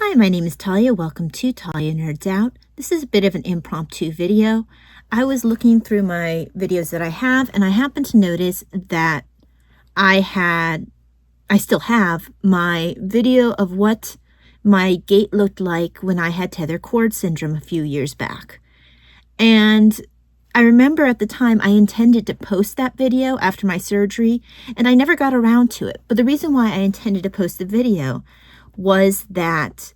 Hi, my name is Talia. Welcome to Talia Nerds Out. This is a bit of an impromptu video. I was looking through my videos that I have, and I happened to notice that I still have my video of what my gait looked like when I had tethered cord syndrome a few years back. And I remember at the time I intended to post that video after my surgery, and I never got around to it. But the reason why I intended to post the video was that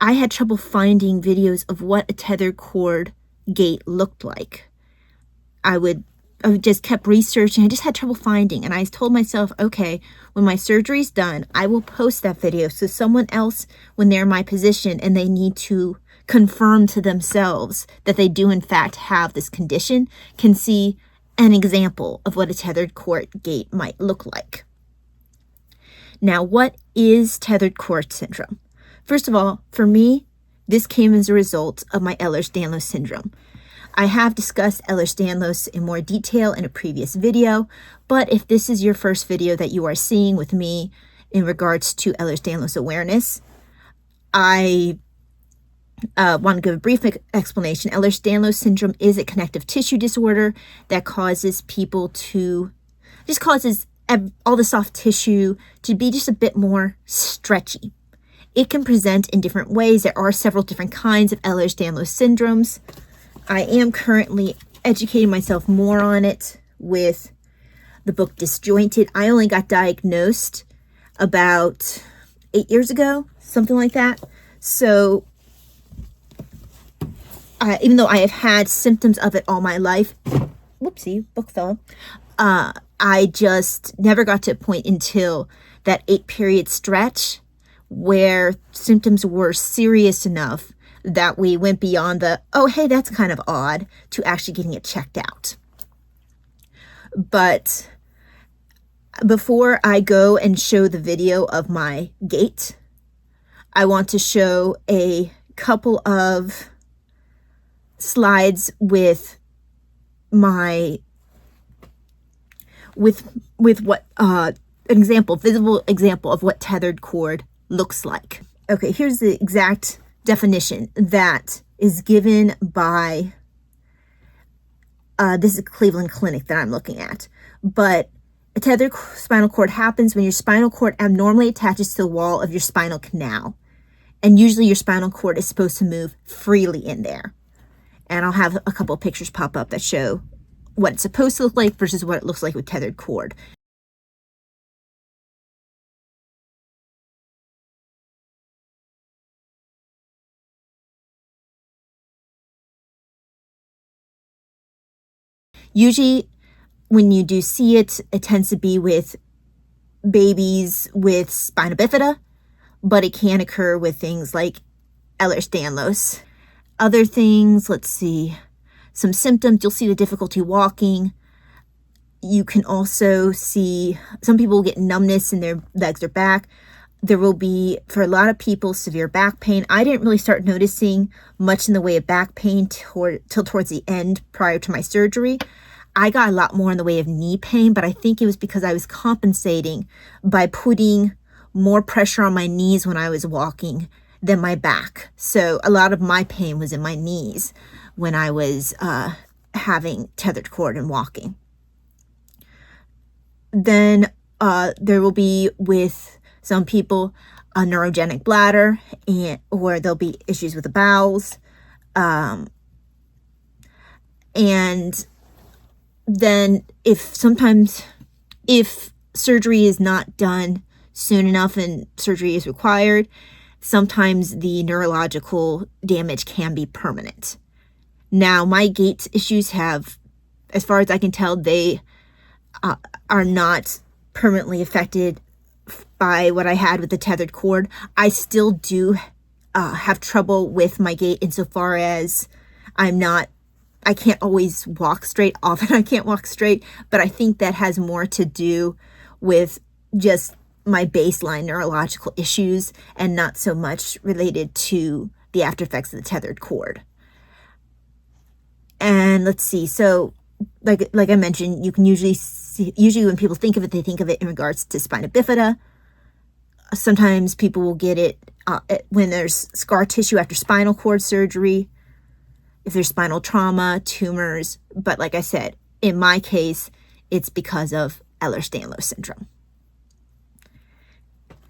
I had trouble finding videos of what a tethered cord gait looked like. I just kept researching. I just had trouble finding. And I told myself, okay, when my surgery's done, I will post that video so someone else, when they're in my position and they need to confirm to themselves that they do in fact have this condition, can see an example of what a tethered cord gait might look like. Now, what is tethered cord syndrome? First of all, for me, this came as a result of my Ehlers-Danlos syndrome. I have discussed Ehlers-Danlos in more detail in a previous video, but if this is your first video that you are seeing with me in regards to Ehlers-Danlos awareness, I want to give a brief explanation. Ehlers-Danlos syndrome is a connective tissue disorder that causes causes all the soft tissue to be just a bit more stretchy. It can present in different ways. There are several different kinds of Ehlers-Danlos syndromes. I am currently educating myself more on it with the book Disjointed. I only got diagnosed about 8 years ago, something like that. So even though I have had symptoms of it all my life, whoopsie, book fell, I just never got to a point until that 8-period stretch where symptoms were serious enough that we went beyond the, oh, hey, that's kind of odd, to actually getting it checked out. But before I go and show the video of my gait, I want to show a couple of slides with what an example, visible example of what tethered cord looks like. Okay, here's the exact definition that is given by this is Cleveland Clinic that I'm looking at. But a tethered spinal cord happens when your spinal cord abnormally attaches to the wall of your spinal canal. And usually your spinal cord is supposed to move freely in there. And I'll have a couple of pictures pop up that show what it's supposed to look like versus what it looks like with tethered cord. Usually when you do see it, it tends to be with babies with spina bifida, but it can occur with things like Ehlers-Danlos. Other things, let's see, some symptoms, you'll see the difficulty walking. You can also see some people will get numbness in their legs or back. There will be, for a lot of people, severe back pain. I didn't really start noticing much in the way of back pain till towards the end prior to my surgery. I got a lot more in the way of knee pain, but I think it was because I was compensating by putting more pressure on my knees when I was walking than my back. So a lot of my pain was in my knees when I was having tethered cord and walking. Then there will be, with some people, a neurogenic bladder, or there'll be issues with the bowels. And then if surgery is not done soon enough and surgery is required, sometimes the neurological damage can be permanent. Now, my gait issues have, as far as I can tell, they are not permanently affected by what I had with the tethered cord. I still do have trouble with my gait insofar as I can't always walk straight. Often I can't walk straight, but I think that has more to do with just my baseline neurological issues and not so much related to the after effects of the tethered cord. And let's see, so like I mentioned, you can usually when people think of it, they think of it in regards to spina bifida. Sometimes people will get it when there's scar tissue after spinal cord surgery, if there's spinal trauma, tumors. But like I said, in my case, it's because of Ehlers-Danlos syndrome.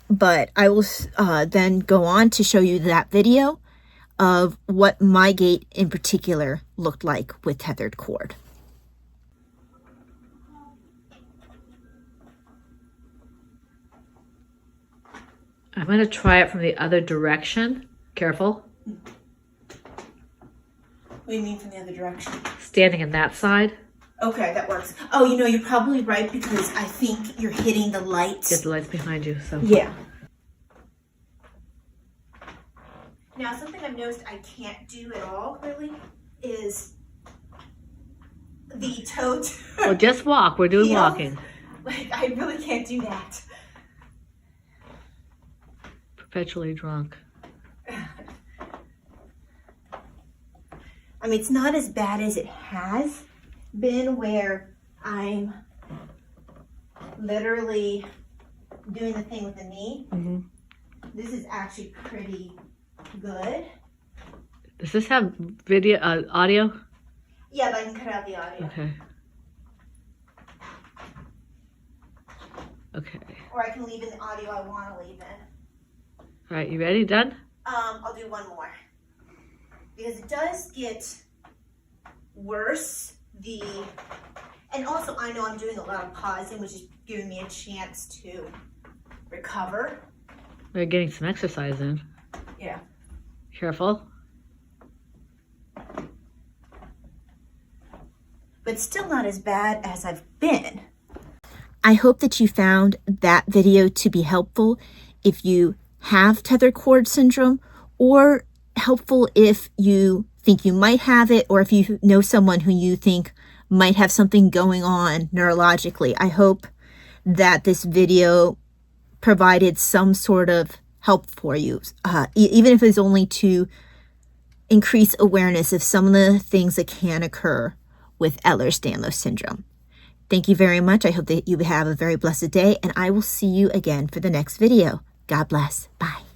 But I will then go on to show you that video of what my gait in particular looked like with tethered cord. I'm going to try it from the other direction. Careful. What do you mean from the other direction? Standing in that side. Okay, that works. Oh, you know, you're probably right because I think you're hitting the lights. Get the lights behind you. So yeah. Now, something I've noticed I can't do at all, really, is the toe. Well, just walk. We're doing walking. Like, I really can't do that. Perpetually drunk. I mean, it's not as bad as it has been where I'm literally doing the thing with the knee. Mm-hmm. This is actually pretty good. Does this have video, audio? Yeah, but I can cut out the audio. Okay. Okay. Or I can leave in the audio I want to leave in. All right, you ready? Done? I'll do one more. Because it does get worse. And also I know I'm doing a lot of pausing, which is giving me a chance to recover. We're getting some exercise in. Yeah. Careful. But still not as bad as I've been. I hope that you found that video to be helpful if you have tethered cord syndrome, or helpful if you think you might have it, or if you know someone who you think might have something going on neurologically. I hope that this video provided some sort of help for you, even if it's only to increase awareness of some of the things that can occur with Ehlers-Danlos syndrome. Thank you very much. I hope that you have a very blessed day, and I will see you again for the next video. God bless. Bye.